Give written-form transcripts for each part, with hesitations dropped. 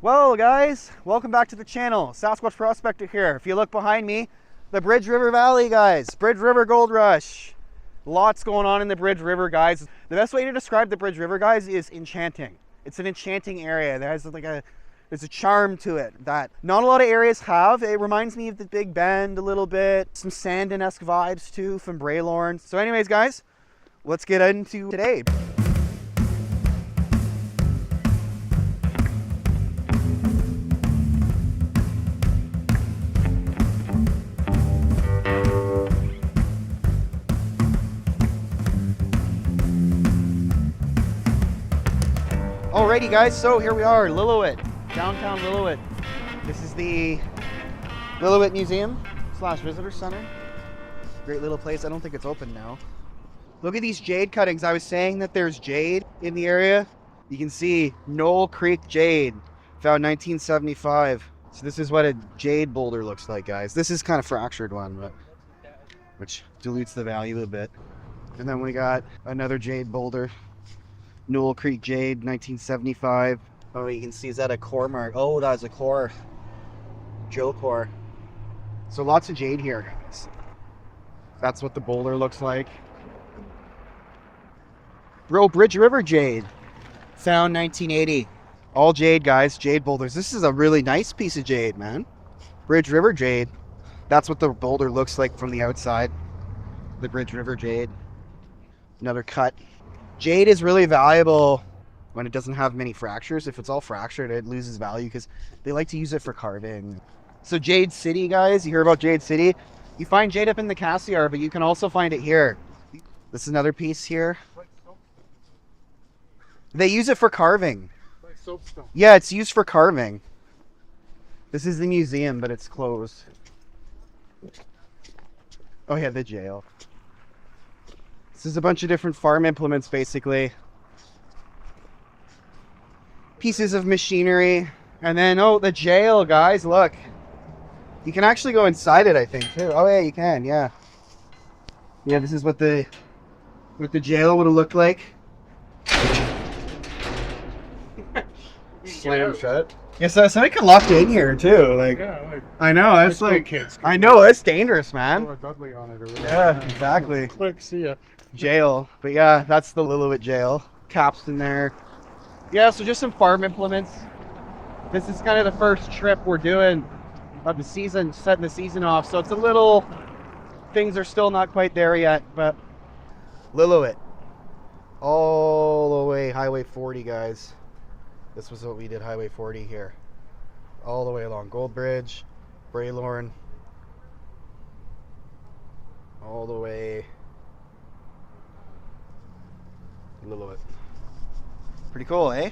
Well guys, welcome back to the channel. Sasquatch Prospector here. If you look behind me, the Bridge River Valley, guys. Bridge River Gold Rush. Lots going on in the Bridge River, guys. The best way to describe the Bridge River, guys, is enchanting. It's an enchanting area. There's a charm to it that not a lot of areas have. It reminds me of the Big Bend a little bit. Some Sandon-esque vibes too from Braylorn. So anyways, guys, let's get into today. Alrighty guys, so here we are, Lillooet, downtown Lillooet. This is the Lillooet Museum / Visitor Center. Great little place. I don't think it's open now. Look at these jade cuttings. I was saying that there's jade in the area. You can see Knoll Creek Jade, found 1975. So this is what a jade boulder looks like, guys. This is kind of fractured one, but which dilutes the value a bit. And then we got another jade boulder. Knoll Creek Jade, 1975. Oh, you can see, is that a core mark? Oh, that's a core. Drill core. So lots of jade here, guys. That's what the boulder looks like. Bro, Bridge River Jade. Found 1980. All jade, guys. Jade boulders. This is a really nice piece of jade, man. Bridge River Jade. That's what the boulder looks like from the outside. The Bridge River Jade. Another cut. Jade is really valuable when it doesn't have many fractures. If it's all fractured, it loses value because they like to use it for carving. So Jade City, guys, you hear about Jade City? You find jade up in the Cassiar, but you can also find it here. This is another piece here. They use it for carving. Like soapstone. Yeah, it's used for carving. This is the museum, but it's closed. Oh yeah, the jail. This is a bunch of different farm implements, basically. Pieces of machinery. And then, oh, the jail, guys, look. You can actually go inside it, I think, too. Oh, yeah, you can, yeah. Yeah, this is what the jail would have looked like. Slam shut. Yeah, so somebody could lock you in here, too. Like, Yeah, like I know, that's high school like, kids. I know, that's dangerous, man. Throw a Dudley on it or whatever. Yeah, exactly. Quick, see ya. Jail. But yeah, that's the Liilowit jail. Caps in there. Yeah, so just some farm implements. This is kind of the first trip we're doing of the season, setting the season off. So it's a little, things are still not quite there yet, but Liilowit. All the way Highway 40, guys. This was what we did, Highway 40 here. All the way along Gold Bridge, Braylorn. All the way Lillooet. Pretty cool, eh?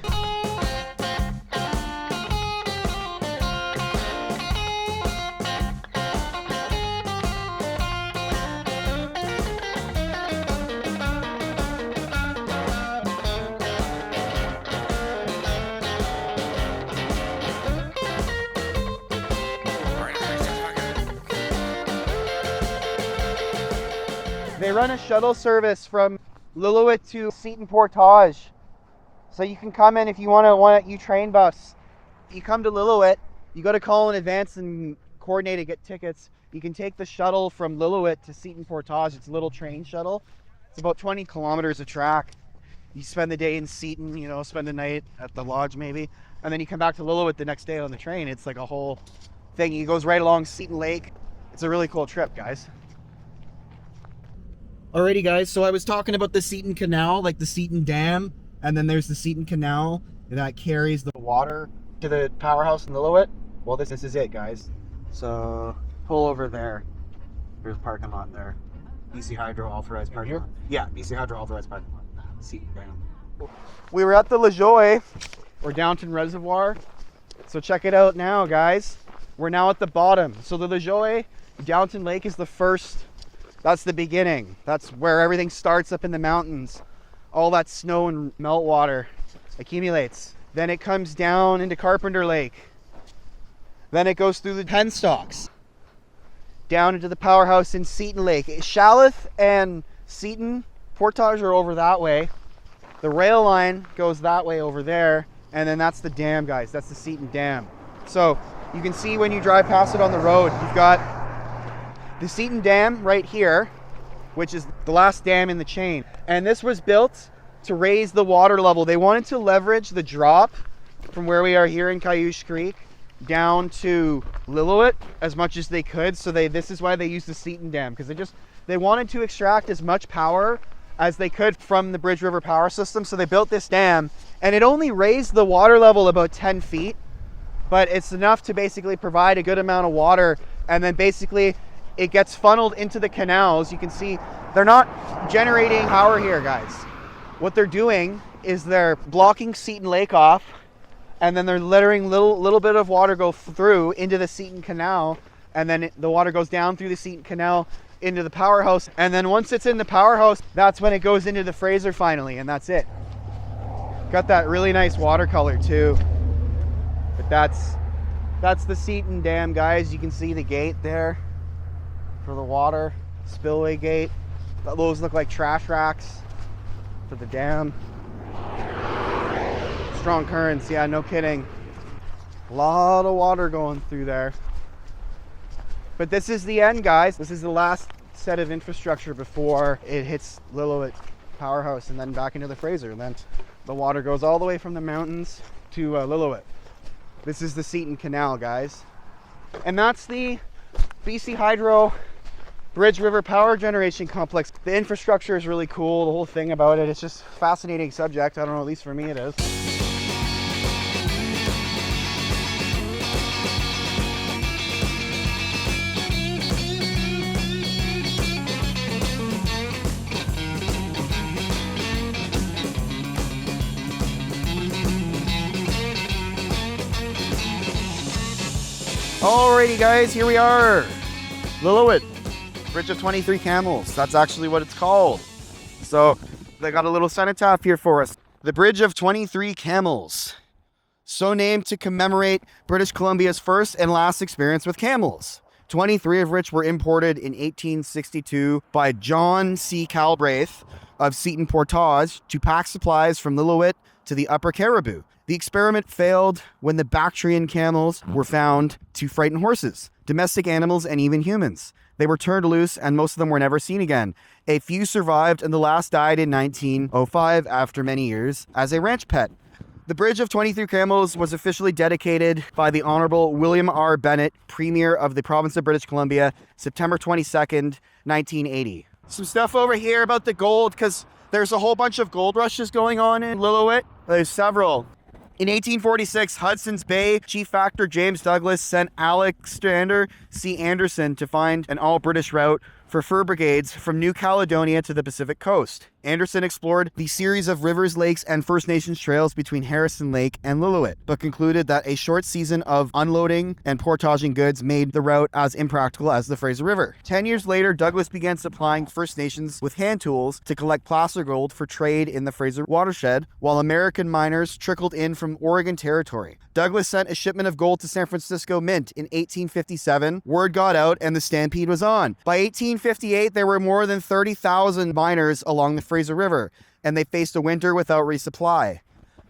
They run a shuttle service from Lillooet to Seatin Portage. So you can come in if you want a U-Train bus. You come to Lillooet, you got to call in advance and coordinate to get tickets. You can take the shuttle from Lillooet to Seatin Portage. It's a little train shuttle. It's about 20 kilometers of track. You spend the day in Seatin, you know, spend the night at the lodge maybe, and then you come back to Lillooet the next day on the train. It's like a whole thing. It goes right along Seatin Lake. It's a really cool trip, guys. Alrighty guys, so I was talking about the Seatin Canal, like the Seatin Dam, and then there's the Seatin Canal that carries the water to the powerhouse in Lillooet. Well, this is it, guys. So pull over there. There's a parking lot there. BC Hydro authorized parking lot. Yeah, BC Hydro authorized parking lot. Seatin Dam. We were at the Liilowet, or Downton Reservoir. So check it out now, guys. We're now at the bottom. So the Liilowet, Downton Lake is the first. That's the beginning. That's where everything starts up in the mountains. All that snow and meltwater accumulates. Then it comes down into Carpenter Lake. Then it goes through the penstocks, down into the powerhouse in Seatin Lake. Shalith and Seatin Portage are over that way. The rail line goes that way over there, And then that's the dam, guys. That's the Seatin Dam. So you can see when you drive past it on the road, you've got the Seatin Dam right here, which is the last dam in the chain. And this was built to raise the water level. They wanted to leverage the drop from where we are here in Cayush Creek down to Lillooet as much as they could. So this is why they used the Seatin Dam, because they wanted to extract as much power as they could from the Bridge River power system. So they built this dam, and it only raised the water level about 10 feet, but it's enough to basically provide a good amount of water. And then basically it gets funneled into the canals. You can see they're not generating power here, guys. What they're doing is they're blocking Seatin Lake off, and then they're letting little bit of water go through into the Seatin Canal, and then the water goes down through the Seatin Canal into the powerhouse. And then once it's in the powerhouse, that's when it goes into the Fraser finally, and that's it. Got that really nice watercolor too. But that's the Seatin Dam, guys. You can see the gate there for the water, spillway gate. Those look like trash racks for the dam. Strong currents, yeah, no kidding. A lot of water going through there. But this is the end, guys. This is the last set of infrastructure before it hits Lillooet powerhouse and then back into the Fraser. And then the water goes all the way from the mountains to Lillooet. This is the Seatin Canal, guys. And that's the BC Hydro Bridge River Power Generation Complex. The infrastructure is really cool. The whole thing about it, it's just a fascinating subject. I don't know, at least for me it is. Alrighty, guys, here we are. Lillooet, Bridge of 23 Camels. That's actually what it's called. So they got a little cenotaph here for us. The Bridge of 23 Camels. So named to commemorate British Columbia's first and last experience with camels, 23 of which were imported in 1862 by John C. Calbraith of Seatin Portage to pack supplies from Lillooet to the Upper Caribou. The experiment failed when the Bactrian camels were found to frighten horses, domestic animals, and even humans. They were turned loose, and most of them were never seen again. A few survived, and the last died in 1905 after many years as a ranch pet. The Bridge of 23 Camels was officially dedicated by the Honorable William R. Bennett, Premier of the Province of British Columbia, September 22nd, 1980. Some stuff over here about the gold, because there's a whole bunch of gold rushes going on in Lillooet. There's several. In 1846, Hudson's Bay chief factor James Douglas sent Alexander C. Anderson to find an all-British route for fur brigades from New Caledonia to the Pacific coast. Anderson explored the series of rivers, lakes, and First Nations trails between Harrison Lake and Lillooet, but concluded that a short season of unloading and portaging goods made the route as impractical as the Fraser River. 10 years later, Douglas began supplying First Nations with hand tools to collect placer gold for trade in the Fraser watershed, while American miners trickled in from Oregon Territory. Douglas sent a shipment of gold to San Francisco Mint in 1857. Word got out and the stampede was on. By 1858, there were more than 30,000 miners along the Fraser River, and they faced a winter without resupply.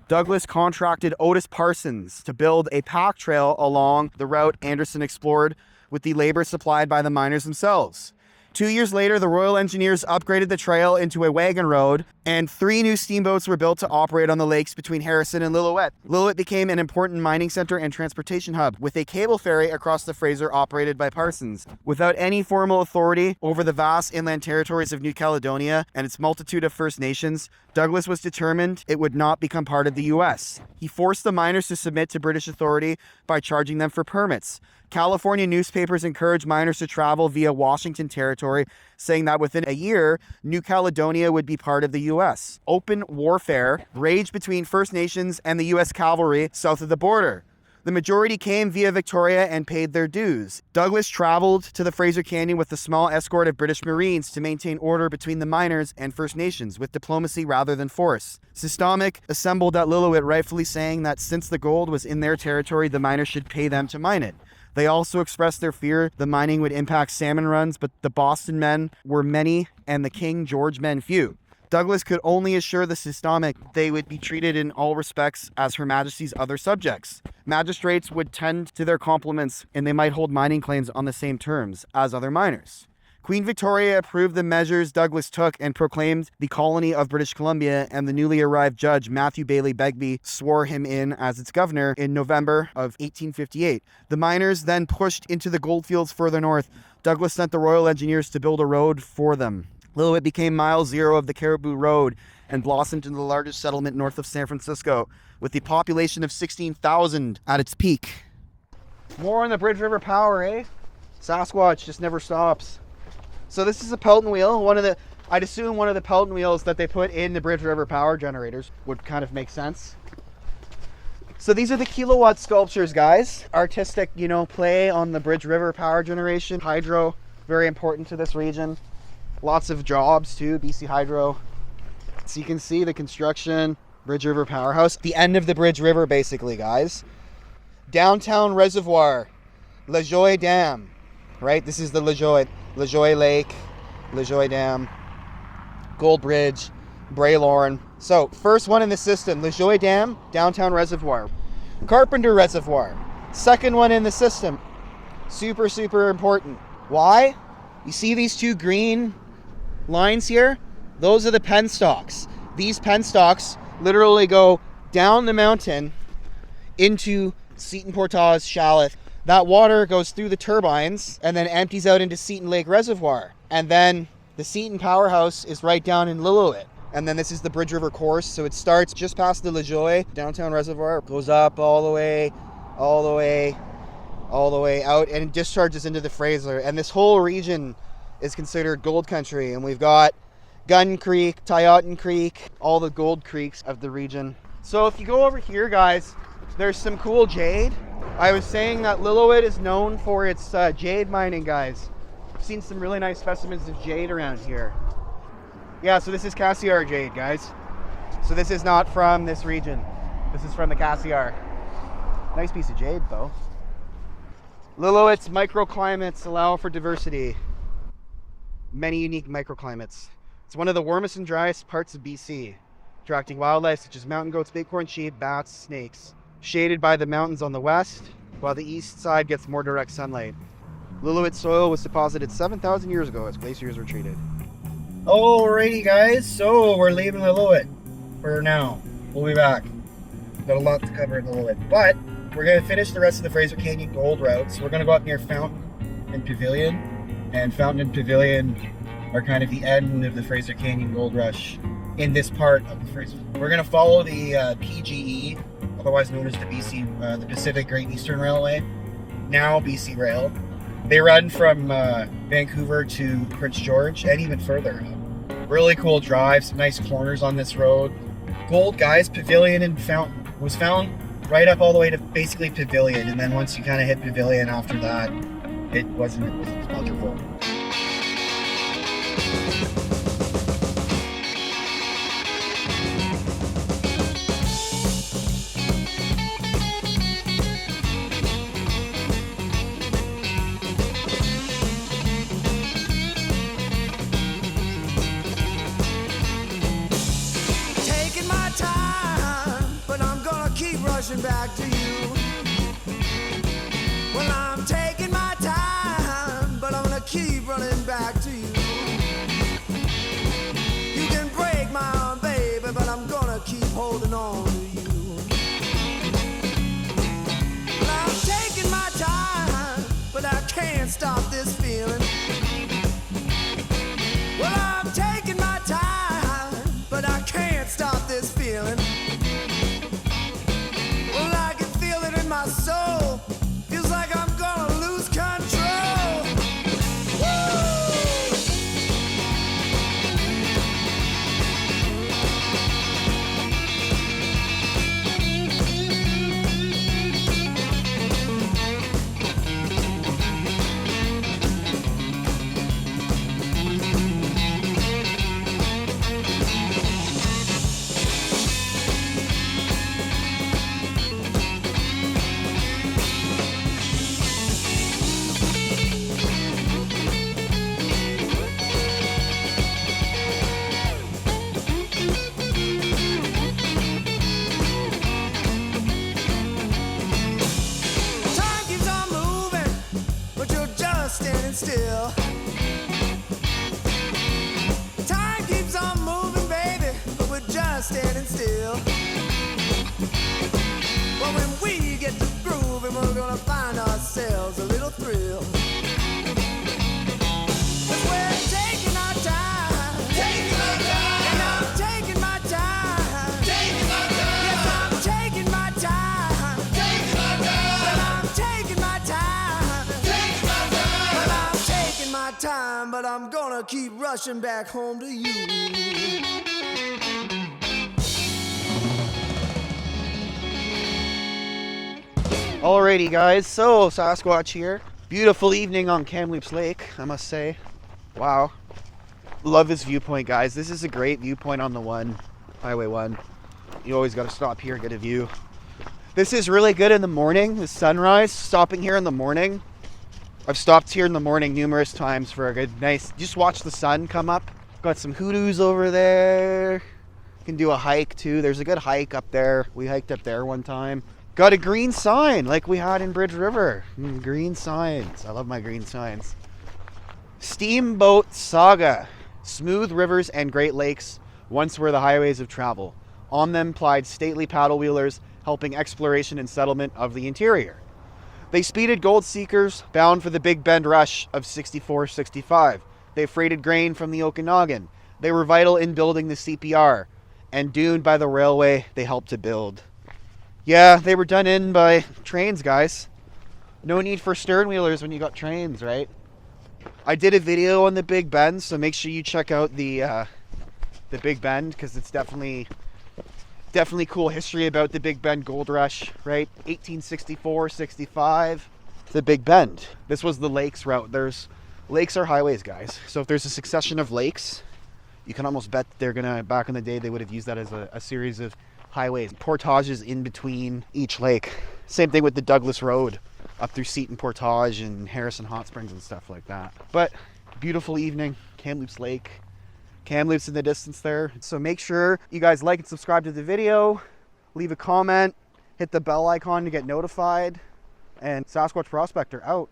Douglas contracted Otis Parsons to build a pack trail along the route Anderson explored with the labor supplied by the miners themselves. 2 years later, the Royal Engineers upgraded the trail into a wagon road, and 3 new steamboats were built to operate on the lakes between Harrison and Lillooet. Lillooet became an important mining center and transportation hub, with a cable ferry across the Fraser operated by Parsons. Without any formal authority over the vast inland territories of New Caledonia and its multitude of First Nations, Douglas was determined it would not become part of the U.S. He forced the miners to submit to British authority by charging them for permits. California newspapers encouraged miners to travel via Washington Territory, saying that within a year, New Caledonia would be part of the U.S. Open warfare raged between First Nations and the U.S. cavalry south of the border. The majority came via Victoria and paid their dues. Douglas traveled to the Fraser Canyon with a small escort of British Marines to maintain order between the miners and First Nations, with diplomacy rather than force. Systemic assembled at Lillooet, rightfully saying that since the gold was in their territory, the miners should pay them to mine it. They also expressed their fear the mining would impact salmon runs, but the Boston men were many and the King George men few. Douglas could only assure the systemic they would be treated in all respects as Her Majesty's other subjects. Magistrates would tend to their compliments, and they might hold mining claims on the same terms as other miners. Queen Victoria approved the measures Douglas took and proclaimed the colony of British Columbia, and the newly arrived judge Matthew Bailey Begbie swore him in as its governor in November of 1858. The miners then pushed into the goldfields further north. Douglas sent the Royal Engineers to build a road for them. Lillooet became mile zero of the Caribou Road and blossomed into the largest settlement north of San Francisco, with the population of 16,000 at its peak. More on the Bridge River power, eh? Sasquatch just never stops. So this is a Pelton wheel. I'd assume one of the Pelton wheels that they put in the Bridge River power generators would kind of make sense. So these are the kilowatt sculptures, guys. Artistic, play on the Bridge River power generation. Hydro, very important to this region. Lots of jobs too, BC Hydro. So you can see the construction, Bridge River powerhouse. The end of the Bridge River, basically, guys. Downtown reservoir, Lillooet Dam, right? This is the Lillooet Lake, Lillooet Dam, Gold Bridge, Braylorn. So first one in the system, Lillooet Dam, downtown reservoir. Carpenter Reservoir, second one in the system. Super, super important. Why? You see these two green lines here? Those are the penstocks. These penstocks literally go down the mountain into Seatin Portage Shalloth. That water goes through the turbines and then empties out into Seatin Lake Reservoir. And then the Seatin powerhouse is right down in Lillooet. And then this is the Bridge River course. So it starts just past the Lillooet downtown reservoir, goes up all the way out, and it discharges into the Fraser. And this whole region is considered gold country. And we've got Gun Creek, Tyotin Creek, all the gold creeks of the region. So if you go over here, guys, there's some cool jade. I was saying that Lillooet is known for its jade mining, guys. I've seen some really nice specimens of jade around here. Yeah, so this is Cassiar jade, guys. So this is not from this region. This is from the Cassiar. Nice piece of jade, though. Lillooet's microclimates allow for diversity. Many unique microclimates. It's one of the warmest and driest parts of BC, attracting wildlife such as mountain goats, bighorn sheep, bats, snakes. Shaded by the mountains on the west, while the east side gets more direct sunlight. Lillooet soil was deposited 7,000 years ago as glaciers retreated. Alrighty, guys, so we're leaving Lillooet for now. We'll be back. Got a lot to cover in Lillooet, but we're going to finish the rest of the Fraser Canyon gold route. So we're going to go up near Fountain and Pavilion, and Fountain and Pavilion are kind of the end of the Fraser Canyon gold rush in this part of the Fraser. We're going to follow the PGE, otherwise known as the Pacific Great Eastern Railway, now BC Rail. They run from Vancouver to Prince George and even further up. Really cool drive, some nice corners on this road. Gold, guys, Pavilion and Fountain was found right up all the way to basically Pavilion, and then once you kind of hit Pavilion after that, it wasn't as wonderful. Back to you. Well, I'm taking my time, but I'm gonna keep running back to you. You can break my arm, baby, but I'm gonna keep holding on to you. Well, I'm taking my time, but I can't stop this feeling. Well, I'm taking my time, but I can't stop this feeling. My soul feels like I'm gonna lose control. still. Time keeps on moving, baby, but we're just standing still. But when we get to grooving, we're gonna find ourselves a little thrill. 'Cause we're taking our time. Taking our time. And I'm taking my time. Taking my time. Yes, I'm taking my time. Taking my time. Well, I'm taking my time. Taking my time. Well, I'm taking my time, but I'm gonna keep rushing back home to you. Alrighty guys, so Sasquatch here. Beautiful evening on Kamloops Lake, I must say. Wow. Love this viewpoint, guys. This is a great viewpoint on the Highway 1. You always got to stop here and get a view. This is really good in the morning, the sunrise, stopping here in the morning. I've stopped here in the morning numerous times for a good, nice, just watch the sun come up. Got some hoodoos over there. You can do a hike too. There's a good hike up there. We hiked up there one time. Got a green sign like we had in Bridge River. Green signs. I love my green signs. Steamboat Saga. Smooth rivers and Great Lakes once were the highways of travel. On them plied stately paddle wheelers, helping exploration and settlement of the interior. They speeded gold seekers bound for the Big Bend rush of 64-65. They freighted grain from the Okanagan. They were vital in building the CPR. And doomed by the railway they helped to build. Yeah, they were done in by trains, guys. No need for stern wheelers when you got trains, right? I did a video on the Big Bend, so make sure you check out the Big Bend, because it's definitely cool history about the Big Bend Gold Rush, right? 1864-65, the Big Bend. This was the lakes route. Lakes are highways, guys. So if there's a succession of lakes, you can almost bet they're gonna, back in the day, they would have used that as a series of highways, portages in between each lake. Same thing with the Douglas Road up through Seatin Portage and Harrison Hot Springs and stuff like that. But beautiful evening, Kamloops Lake. Kamloops in the distance there. So make sure you guys like and subscribe to the video, leave a comment, hit the bell icon to get notified, and Sasquatch Prospector out.